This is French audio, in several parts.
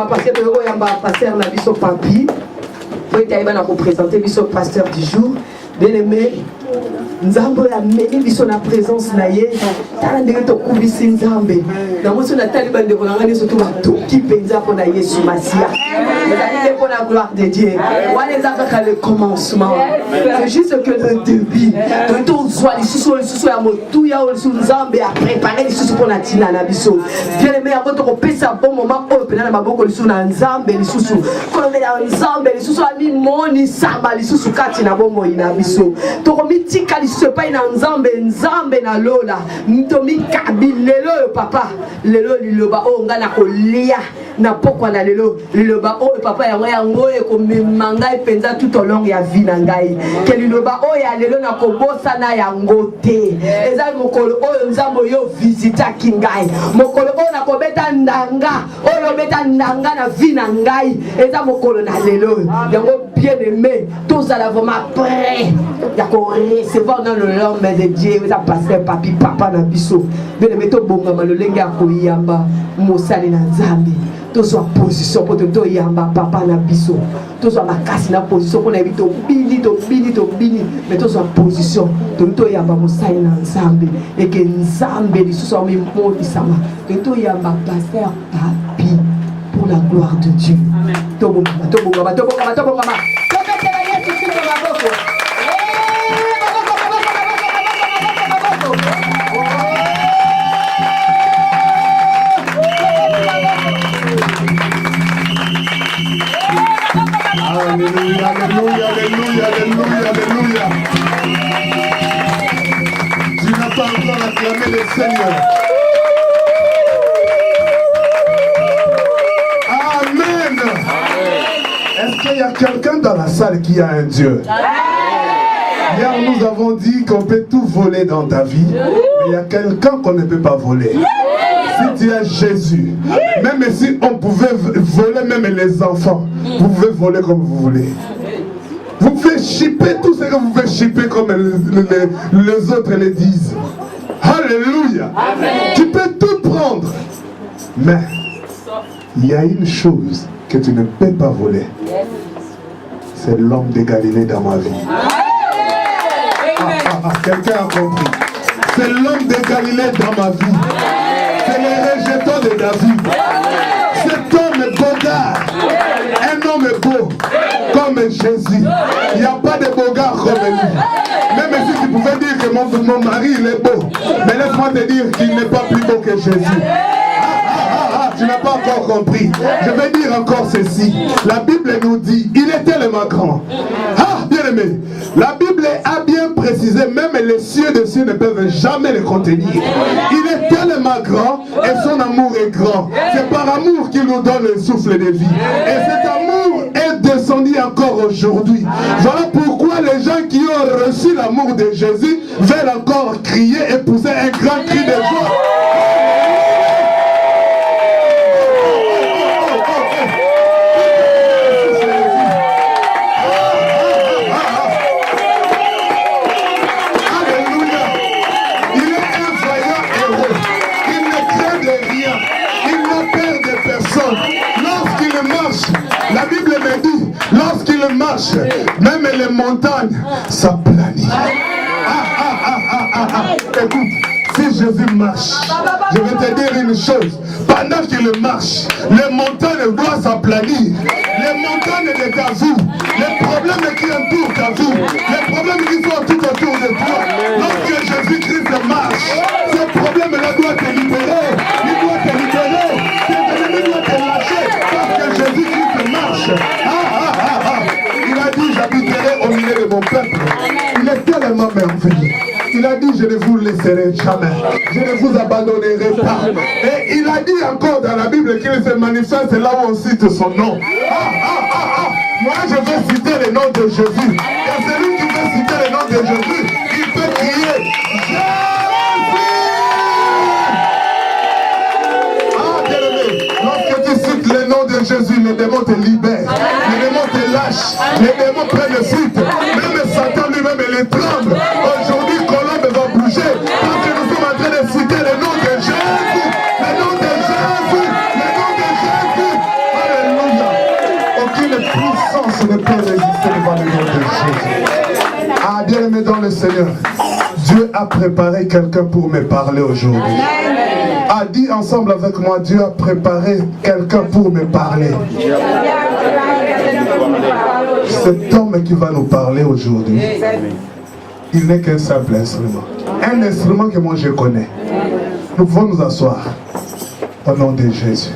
parce que il y a un pasteur na biso papi. Faut être à représenter biso pasteur du jour. Bien aimé, Nzambe a mené biso na présence na ye. Tala ndenge to kubisi Nzambe. Na moso na taliban de kolanga surtout tout qui penza pour na Yesu Masia. C'est pour la gloire de Dieu. On les a fait le commencement. C'est juste que le début. De tout soit les sous à motu ya au sous Nzambe a préparé les sous pour na tina na biso. Bien aimé, avant de repasser un bon moment au pena na maboko les sous na Nzambe les sous. Quand on est dans Nzambe les sous a mis moni samba les sous kati na bomo ina biso. To komitika les sous pa ina Nzambe na lola. Mtomi kabilelo papa. Lelo liloba o ngana kolia na pokwa na lelo liloba o papa yango ekomemanga epenza tout au long ya vie na ngai ke liloba o ya lelo na kobosa na yango te eza mokolo oyo Nzambe yo visitaki ngai mokolo oyo na kobeta ndanga oyo beta ndanga na vie na ngai eza mokolo na lelo yango bien aimé tozala vraiment prêt ya ko recevoir dans le nom de Dieu eza pasteur papi papa na biso bien aimé to bongama lolenge ya koyamba mosali na Nzambe to soit position pour to yamba papa na biso to soit makasi na position pour na bito bini mais to soit position to yamba mosali na Nzambe et que Nzambe li so mi moni sama to yamba pasteur papi pour la gloire de Dieu. Amen. To bongama to metela Yesu Kristo maboko. Alléluia, alléluia, alléluia, alléluia, alléluia. Tu n'as pas encore acclamé le Seigneur. Amen. Est-ce qu'il y a quelqu'un dans la salle qui a un Dieu? Hier, nous avons dit qu'on peut tout voler dans ta vie, mais il y a quelqu'un qu'on ne peut pas voler. Si tu as Jésus, même si on pouvait voler même les enfants, vous pouvez voler comme vous voulez. Vous pouvez chipper tout ce que vous pouvez chipper comme les autres le disent. Alléluia. Amen. Tu peux tout prendre. Mais il y a une chose que tu ne peux pas voler. C'est l'homme de Galilée dans ma vie. Quelqu'un a compris. C'est l'homme de Galilée dans ma vie. C'est le rejeton de David. Cet homme est bogard. Un homme beau comme Jésus. Il n'y a pas de bogard comme lui. Même si tu pouvais dire que mon mari il est beau, mais laisse-moi te dire qu'il n'est pas plus beau que Jésus. Tu n'as pas encore compris. Je vais dire encore ceci. La Bible nous dit, il est tellement grand. Ah, bien aimé. La Bible a bien précisé, même les cieux des cieux ne peuvent jamais le contenir. Il est tellement grand et son amour est grand. C'est par amour qu'il nous donne le souffle de vie. Et cet amour est descendu encore aujourd'hui. Voilà pourquoi les gens qui ont reçu l'amour de Jésus veulent encore crier et pousser un grand cri de joie. La Bible me dit, lorsqu'il marche, même les montagnes s'aplanissent. Écoute, si Jésus marche, je vais te dire une chose. Pendant qu'il marche, les montagnes doivent s'aplanir. Les montagnes de ta vie, les problèmes qui entourent ta vie, les problèmes qui sont tout autour de toi. Lorsque Jésus-Christ marche, ces problèmes-là doivent te libérer. Il doit te libérer. Tes ennemis doivent te lâcher. Parce que Jésus-Christ marche. Il a dit, j'habiterai au milieu de mon peuple. Il est tellement merveilleux. Il a dit, je ne vous laisserai jamais. Je ne vous abandonnerai pas. Et il a dit encore dans la Bible qu'il se manifeste là où on cite son nom. Moi, je veux citer le nom de Jésus. Et celui qui veut citer le nom de Jésus, il peut crier Jésus. Bien-aimé, lorsque tu cites le nom de Jésus, les démons te libèrent. Les démons te lâchent. Les démons prennent le fuite. Même Satan lui-même, il tremble. Aujourd'hui, Colombe va bouger. Parce que nous sommes en train de citer le nom de Jésus. Le nom de Jésus. Le nom de Jésus. Bien-aimé dans le Seigneur, Dieu a préparé quelqu'un pour me parler aujourd'hui. A dit ensemble avec moi, Dieu a préparé quelqu'un pour me parler. Cet homme qui va nous parler aujourd'hui, il n'est qu'un simple instrument. Un instrument que moi je connais. Nous pouvons nous asseoir au nom de Jésus.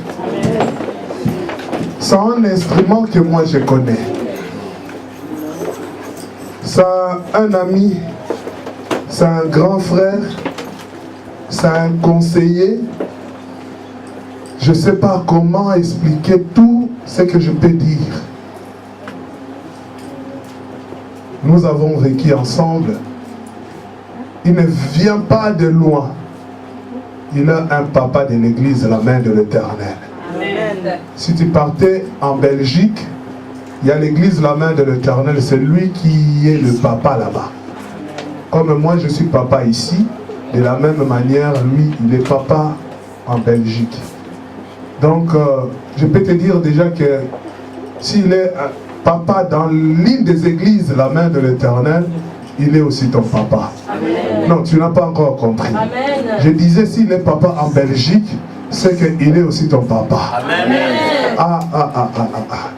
C'est un instrument que moi je connais. C'est un ami, c'est un grand frère, c'est un conseiller. Je ne sais pas comment expliquer tout ce que je peux dire. Nous avons vécu ensemble. Il ne vient pas de loin. Il a un papa de l'église, la main de l'Éternel. Si tu partais en Belgique, il y a l'église, la main de l'Éternel, c'est lui qui est le papa là-bas. Comme moi, je suis papa ici, de la même manière, lui, il est papa en Belgique. Donc, je peux te dire déjà que s'il est papa dans l'une des églises, la main de l'Éternel, il est aussi ton papa. Amen. Non, tu n'as pas encore compris. Amen. Je disais, s'il est papa en Belgique, c'est qu'il est aussi ton papa. Amen.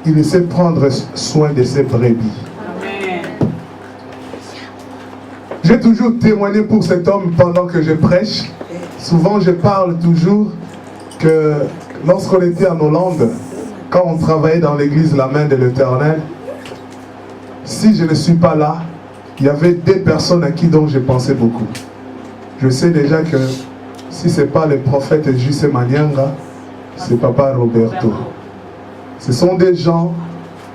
Il sait prendre soin de ses brebis. Amen. J'ai toujours témoigné pour cet homme pendant que je prêche. Souvent, je parle toujours que lorsqu'on était en Hollande, quand on travaillait dans l'église La Main de l'Éternel, si je ne suis pas là, il y avait des personnes à qui donc je pensais beaucoup. Je sais déjà que si ce n'est pas le prophète J.C. Manyanga, c'est papa Roberto. Ce sont des gens,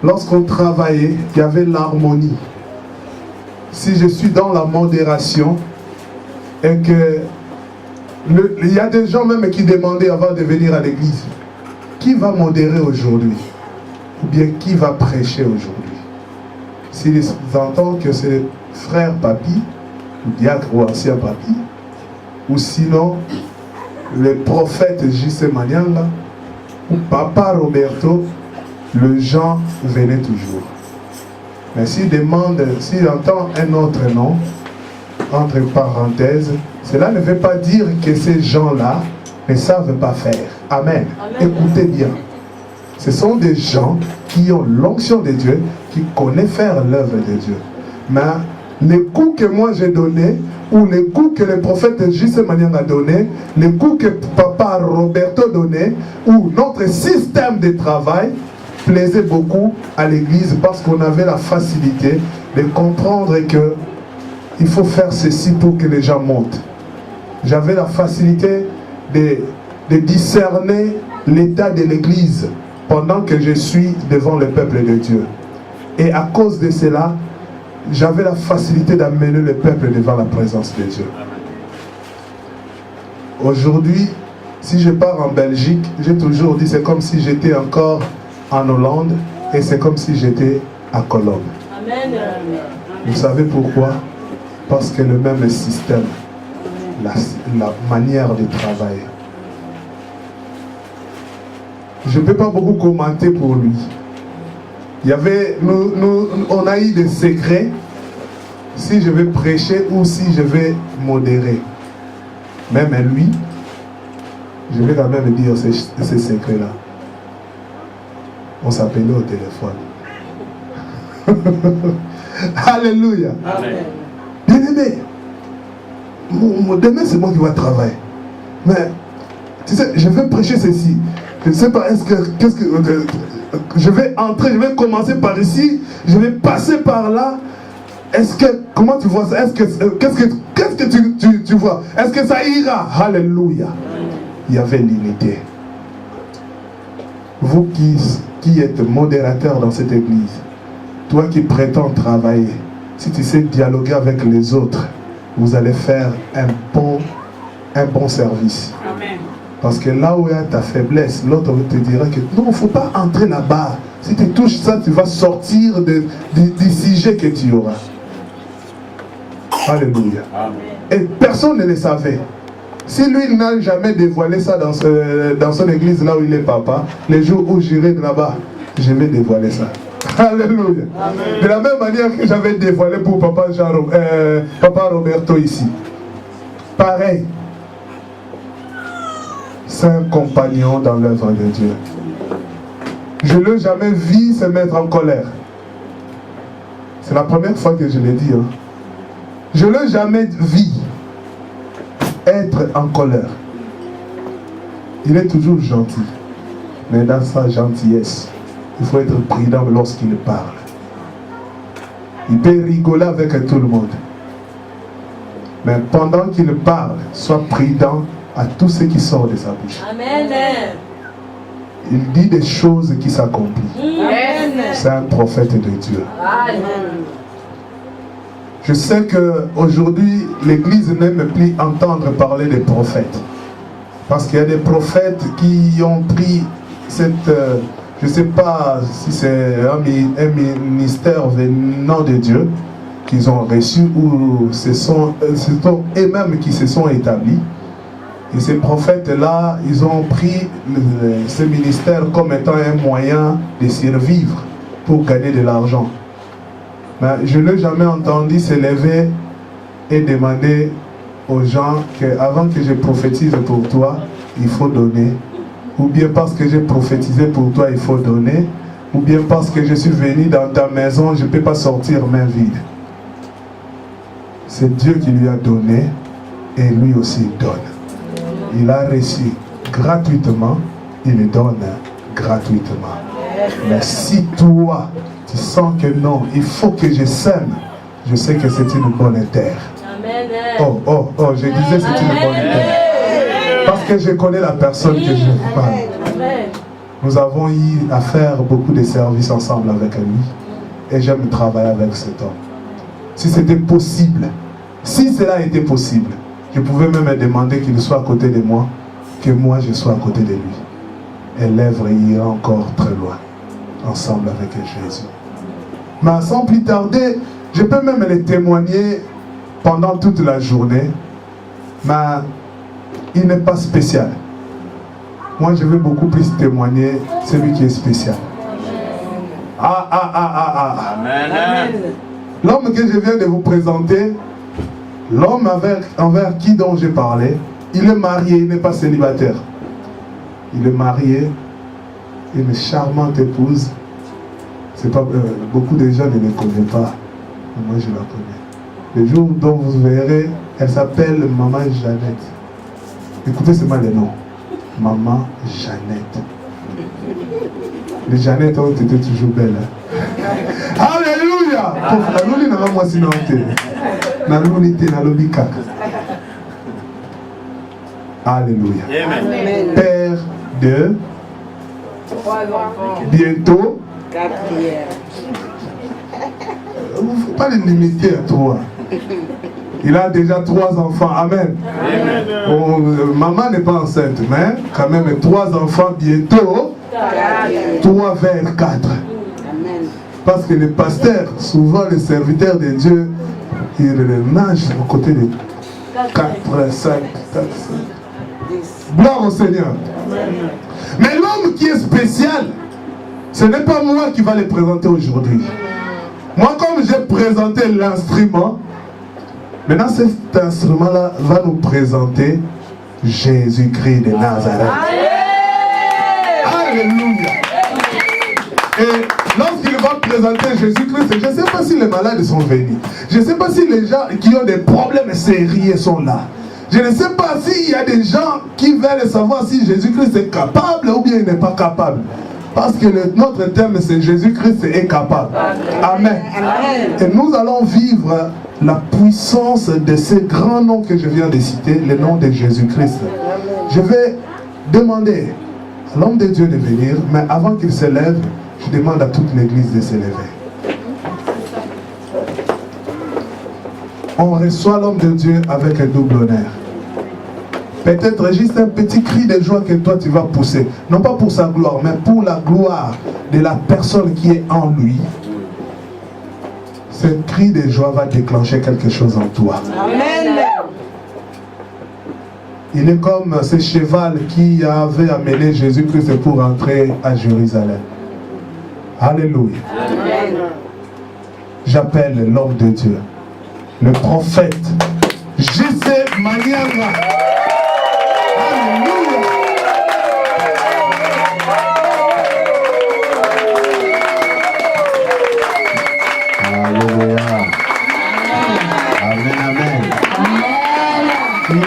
lorsqu'on travaillait, il y avait l'harmonie. Si je suis dans la modération, et que il y a des gens même qui demandaient avant de venir à l'église, qui va modérer aujourd'hui? Ou bien qui va prêcher aujourd'hui? S'ils entendent que c'est frère Papi, ou diacre ou ancien Papi, ou sinon le prophète J.C. Manyanga, ou papa Roberto, le gens venaient toujours. Mais s'il demande, s'il entend un autre nom, entre parenthèses, cela ne veut pas dire que ces gens-là ne savent pas faire. Amen. Amen. Écoutez bien. Ce sont des gens qui ont l'onction de Dieu, qui connaissent faire l'œuvre de Dieu. Mais les coups que moi j'ai donnés, ou les coups que le prophète J.C. Manyanga a donné, les coups que papa Roberto donnait, ou notre système de travail plaisait beaucoup à l'église parce qu'on avait la facilité de comprendre que il faut faire ceci pour que les gens montent. J'avais la facilité de discerner l'état de l'église pendant que je suis devant le peuple de Dieu. Et à cause de cela, j'avais la facilité d'amener le peuple devant la présence de Dieu. Aujourd'hui, si je pars en Belgique, j'ai toujours dit c'est comme si j'étais encore en Hollande et c'est comme si j'étais à Colombe. Amen. Vous savez pourquoi? Parce que le même système, la manière de travailler. Je ne peux pas beaucoup commenter pour lui. Il y avait, on a eu des secrets si je vais prêcher ou si je vais modérer. Même lui, je vais quand même dire ces secrets-là. On s'appelait au téléphone. Alléluia. Amen. Bien-aimé, demain c'est moi qui vais travailler. Mais tu sais, je vais prêcher ceci. Je ne sais pas, je vais entrer, je vais commencer par ici, je vais passer par là. Est-ce que, comment tu vois ça? Qu'est-ce que tu vois? Est-ce que ça ira? Alléluia. Il y avait l'unité. Vous qui êtes modérateur dans cette église, toi qui prétends travailler, si tu sais dialoguer avec les autres, vous allez faire un bon service. Amen. Parce que là où il y a ta faiblesse, l'autre te dira que non, il ne faut pas entrer là-bas. Si tu touches ça, tu vas sortir du sujet que tu auras. Alléluia. Amen. Et personne ne le savait. Si lui n'a jamais dévoilé ça dans son église, là où il est papa, les jours où j'irai là-bas, je vais dévoiler ça. Alléluia. De la même manière que j'avais dévoilé pour Papa Roberto ici. Pareil. C'est un compagnon dans l'œuvre de Dieu. Je ne l'ai jamais vu se mettre en colère. C'est la première fois que je l'ai dit. Hein. Je ne l'ai jamais vu être en colère. Il est toujours gentil. Mais dans sa gentillesse, il faut être prudent lorsqu'il parle. Il peut rigoler avec tout le monde. Mais pendant qu'il parle, sois prudent à tout ce qui sort de sa bouche. Amen. Il dit des choses qui s'accomplissent. C'est un prophète de Dieu. Amen. Je sais qu'aujourd'hui, l'Église n'aime plus entendre parler des prophètes. Parce qu'il y a des prophètes qui ont pris cette... je ne sais pas si c'est un ministère venant de Dieu qu'ils ont reçu ou ce sont eux-mêmes qui se sont établis. Et ces prophètes-là, ils ont pris ce ministère comme étant un moyen de survivre pour gagner de l'argent. Mais je n'ai jamais entendu se lever et demander aux gens qu'avant que je prophétise pour toi, il faut donner. Ou bien parce que j'ai prophétisé pour toi, il faut donner. Ou bien parce que je suis venu dans ta maison, je ne peux pas sortir main vide. C'est Dieu qui lui a donné et lui aussi donne. Il a reçu gratuitement, il donne gratuitement. Mais si toi, tu sens que non, il faut que je sème, je sais que c'est une bonne terre. Je disais c'est une bonne terre. Parce que je connais la personne que je parle. Nous avons eu à faire beaucoup de services ensemble avec lui. Et j'aime travailler avec cet homme. Si c'était possible, si cela était possible, je pouvais même demander qu'il soit à côté de moi, que moi je sois à côté de lui. Et l'œuvre ira encore très loin, ensemble avec Jésus. Mais sans plus tarder, je peux même les témoigner pendant toute la journée, mais il n'est pas spécial. Moi, je veux beaucoup plus témoigner celui qui est spécial. Amen. L'homme que je viens de vous présenter, l'homme envers qui dont j'ai parlé, il est marié, il n'est pas célibataire. Il est marié, une charmante épouse. C'est pas, beaucoup de gens ne les connaissent pas. Moi, je la connais. Le jour dont vous verrez, elle s'appelle Maman Jeannette. Écoutez seulement les noms. Maman Jeannette. Les Jeannettes ont été toujours belles. Hein? Alléluia! Alléluia. Amen. Père de 3 enfants. Bientôt 4. Il ne faut pas les limiter à 3. Il a déjà 3 enfants. Amen. Maman n'est pas enceinte, mais quand même 3 enfants bientôt. 3 vers 4. Amen. Parce que les pasteurs, souvent les serviteurs de Dieu, ils nagent aux côtés de 4, 5, 4, 5. Gloire au Seigneur. Amen. Mais l'homme qui est spécial, ce n'est pas moi qui va le présenter aujourd'hui. Moi, comme j'ai présenté l'instrument, maintenant cet instrument-là va nous présenter Jésus-Christ de Nazareth. Alléluia. Et lorsqu'il va présenter Jésus-Christ, je ne sais pas si les malades sont venus. Je ne sais pas si les gens qui ont des problèmes sérieux sont là. Je ne sais pas s'il y a des gens qui veulent savoir si Jésus-Christ est capable ou bien il n'est pas capable. Parce que notre thème c'est Jésus-Christ est capable. Amen. Et nous allons vivre la puissance de ces grands noms que je viens de citer, le nom de Jésus-Christ. Je vais demander à l'homme de Dieu de venir, mais avant qu'il se lève, je demande à toute l'église de se lever. On reçoit l'homme de Dieu avec un double honneur. Peut-être juste un petit cri de joie que toi tu vas pousser. Non pas pour sa gloire, mais pour la gloire de la personne qui est en lui. Ce cri de joie va déclencher quelque chose en toi. Amen. Il est comme ce cheval qui avait amené Jésus-Christ pour entrer à Jérusalem. Alléluia. J'appelle l'homme de Dieu, le prophète J.C. Manyanga. Alléluia. Alléluia. Amen, amen.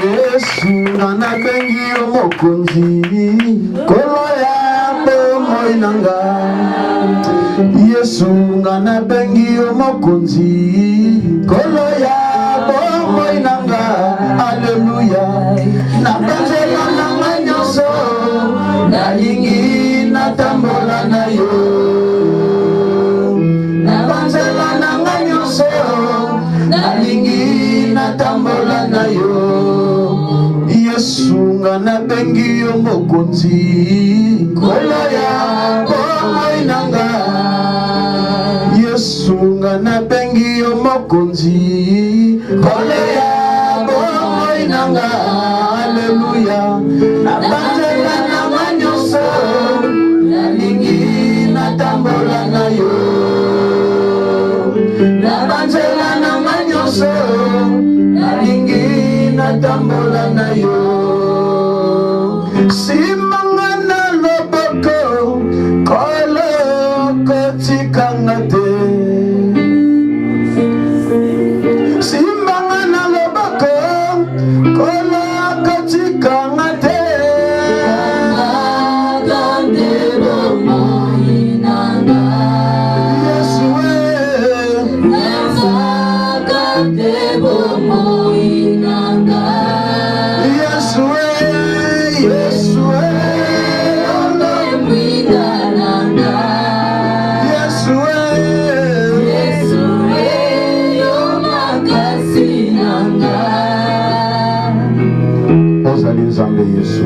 Yesu nana bengi omokonzi kolo ya bomo inanga. Yesu nana bengi omokonzi kolo ya bomo inanga. Alléluia. Na banzela nanga nyonso nalingi natambola na yo. Na banzela nanga nyonso nalingi natambola na yo. Yesu ngana bengi yo mokonzi kolo ya bomo inanga. Yesu ngana bengi yo mokonzi kolo ya bomo inanga. Alléluia. Na banzela nanga nyonso nalingi natambola na yo. Na banzela nanga nyonso nalingi natambola na yo. Simanga na loboko kolo kotikanga te. Simanga na loboko kolo kotikanga te. Agande bomo inanga. Yesu agande bomo inanga. Yesu ono mwidananga. Yesu yo makasi nanga. Ozali nzambe Yesu.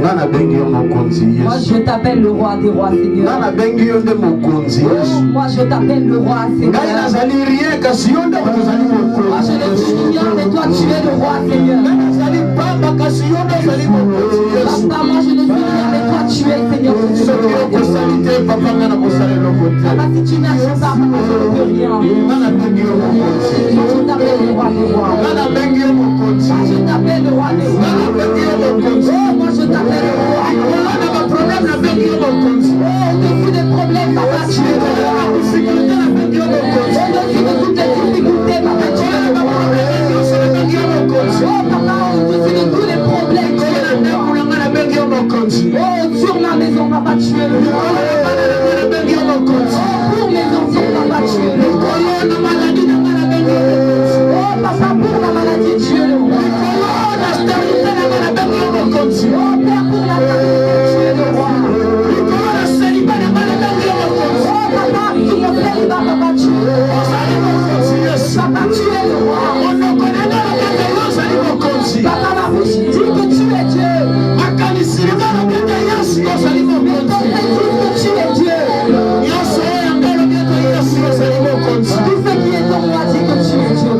Nana bengi yo mokonzi Yesu. Moi je t'appelle le roi des rois, Seigneur. Nana bengi yo nde mokonzi Yesu. Moi je t'appelle le roi, Ngai Seigneur. nazali rien kasi yo nde ozali Moi mokonzi. je ne suis rien, mais toi tu es le roi, Seigneur. Ngai nazali pamba kasi yo nde ozali mokonzi Yesu. Papa, moi je ne suis rien, mais toi tu es, Seigneur. Soki okosali te papa ngai nakosala eloko te. Papa, si tu n'agis pas, papa, je ne peux rien. Nana bengi yo mokonzi. Moi je t'appelle le roi des rois. Nana bengi yo mokonzi. Moi je t'appelle le roi des rois. Nana bengi yo mokonzi. Oh, moi je t'appelle le roi. Nana baproblème na bengi yo mokonzi. Oh, au-dessus des problèmes, papa, tu es le roi. Difficulté na bengi yo mokonzi. Au-dessus de toutes les difficultés, papa, tu es le roi. Oh, papa, au-dessus de tous les problèmes, tu es le roi. Oh, sur ma maison, papa, tu es le roi. Oh, pour mes enfants, papa, tu es le roi. Oh, papa, pour la maladie, tu es le roi. Oh, Père, pour la famille, tu es le roi. Oh, papa, pour mon célibat, papa, tu es le roi. Papa, tu es le roi. Papa, ma bouche dit que tu es Dieu. Mais ton tête dit que tu es Dieu. Tout ce qui est en moi dit que tu es Dieu.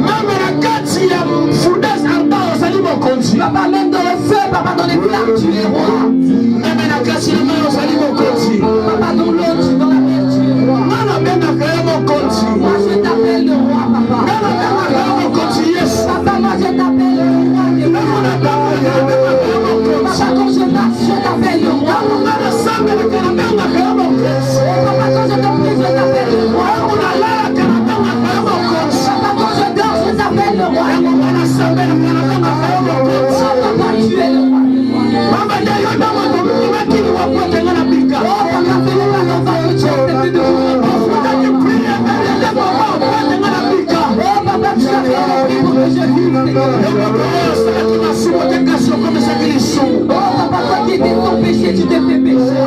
Papa, même dans le feu, papa, dans les flammes, tu es roi. Papa, dans l'eau, dans la mer, tu es roi. Moi, je t'appelle le roi, papa. Papa, moi, je t'appelle le roi des rois. Papa, quand je marche, je t'appelle le roi. Papa, quand je te prie, je t'appelle le roi. Papa, quand je dors, je t'appelle le roi. Papa, tu es le roi. Oh, papa, fais-le pas longtemps que tu acceptes de vous. Oh, papa, tu as fait le prix pour que je vive, Seigneur. Oh, papa, toi qui étais sans péché, tu t'es fait pécher.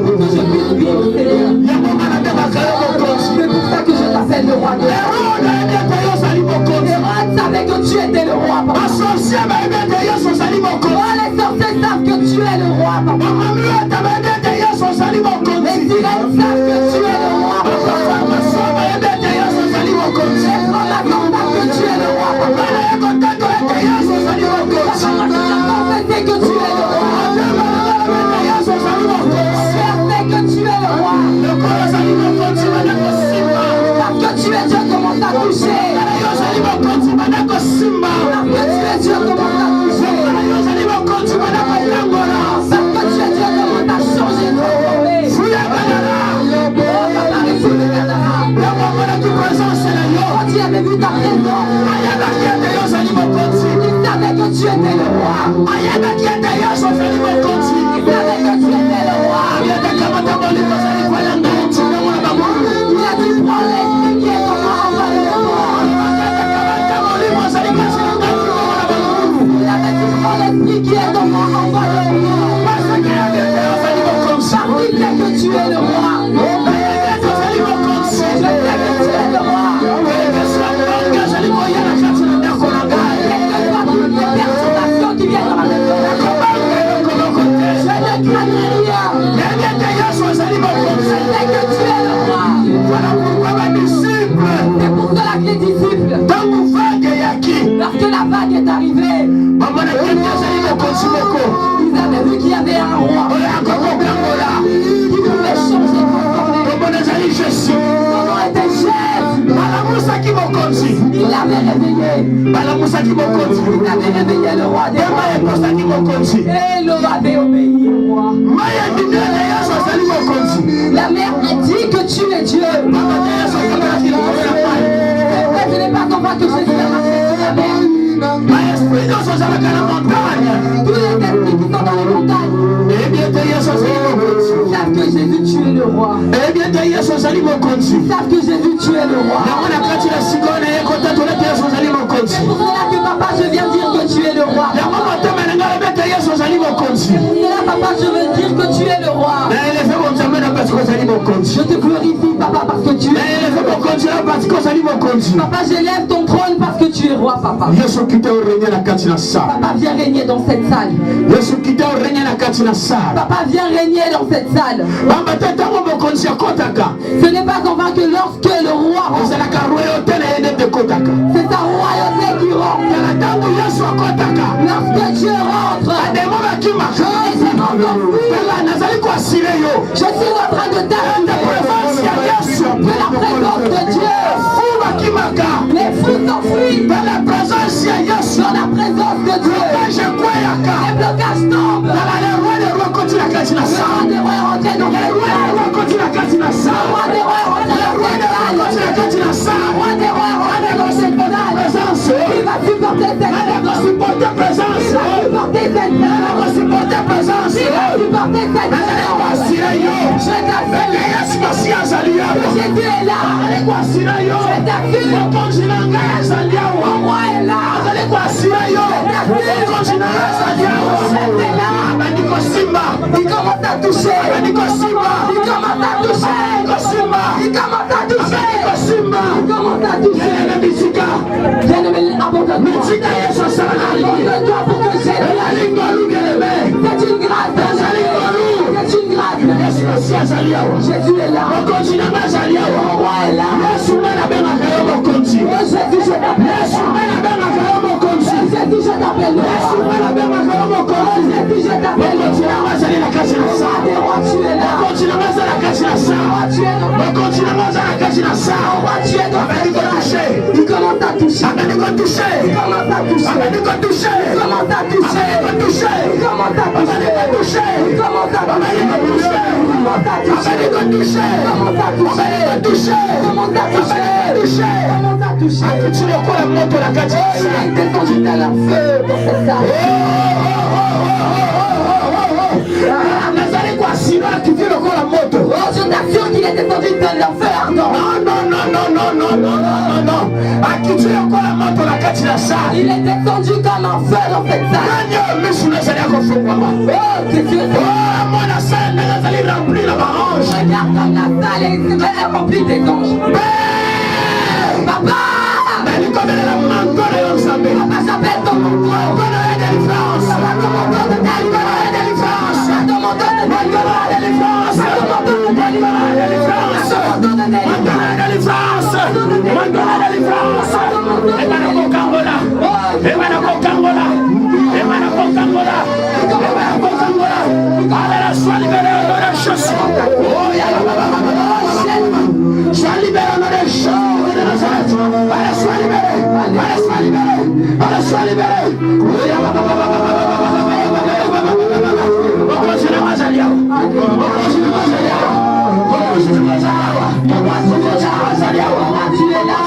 Pour que je puisse vivre, Seigneur. C'est pour ça que je t'appelle le roi de Hérode savait que tu étais le roi, papa. Oh, les sorciers savent que tu es le roi, papa. Les sirènes savent que tu es le roi, papa. Les combattants savent que tu es le roi, papa. Papa, que tu es le roi. Père, que tu es quand il avait vu ta présence, il savait que tu étais le roi. Il savait que tu étais le roi. Il a dit prends l'esprit qui est en moi, envoie-le moi. Il avait dit prends l'esprit qui est en moi, envoie-le moi. Parce qu'il sait que tu es le roi. Je sais que tu es le roi. Qui vient dans ma maison. Je ne crains rien. Je sais que tu es le roi. C'est pour cela que les disciples, lorsque la vague est arrivée, ils avaient vu qu'il y avait un roi qui pouvait changer, transformer. Comment était chef? Il l'avait réveillé. Il avait réveillé le roi des rois. Et le roi avait obéi au roi. La mère a dit que tu es Dieu. Ce n'est pas comme ça que Jésus a marché sur la mer. Tous les esprits qui sont dans les montagnes savent que Jésus tu es le roi. Savent que Jésus tu es le roi. C'est pour cela que papa je viens dire que tu es le roi. C'est pour cela papa je veux dire que tu es le roi. Je te glorifie papa parce que tu es. Papa j'élève ton trône parce que tu es roi papa. Papa viens régner dans cette salle. Papa viens régner dans cette salle. Ce n'est pas enfin que lorsque le roi rentre, c'est sa royauté qui rentre. Lorsque Dieu rentre, je suis en train de t'annoncer que la présence de Dieu, les fruits s'enfuient dans la présence de Dieu. Les blocages tombent. Le roi des rois est rentré dans le roi des rois est rentré dans cette salle. Il va supporter cette présence. Il va supporter cette présence. Il va supporter cette présence. Je t'assure. Jésus est là. Je t'assure. Mon roi est là. Je t'assure. Il commence à toucher. Il commence à toucher. Bien-aimé, abandonne-toi. Abandonne-toi pour que j'aie c'est une grâce. Jésus est là. Mon roi est là. Jésus, je t'appelle. Jésus, je t'appelle. Il commence à toucher. Je t'assure qu'il est descendu dans l'enfer. Non. Il est descendu comme un feu dans cette salle. Regarde comme la salle est remplie des anges. Papa! Papa s'appelle ton nom. Tu es là.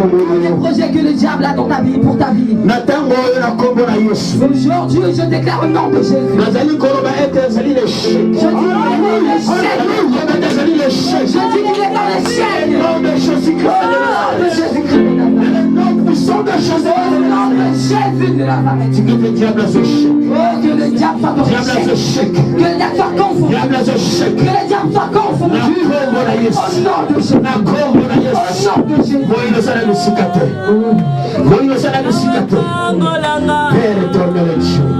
Tous les projets que le diable a dans ta vie, pour ta vie. Aujourd'hui, je déclare le nom de Jésus. Je dis qu'il est dans l'échec. Le nom de Jésus-Christ. Le nom puissant de Jésus. Le nom de Jésus de Nazareth. Que le diable soit dans l'échec. Que le diable soit confondu. Que le diable soit confondu. Au nom de Jésus. Père éternel, Dieu.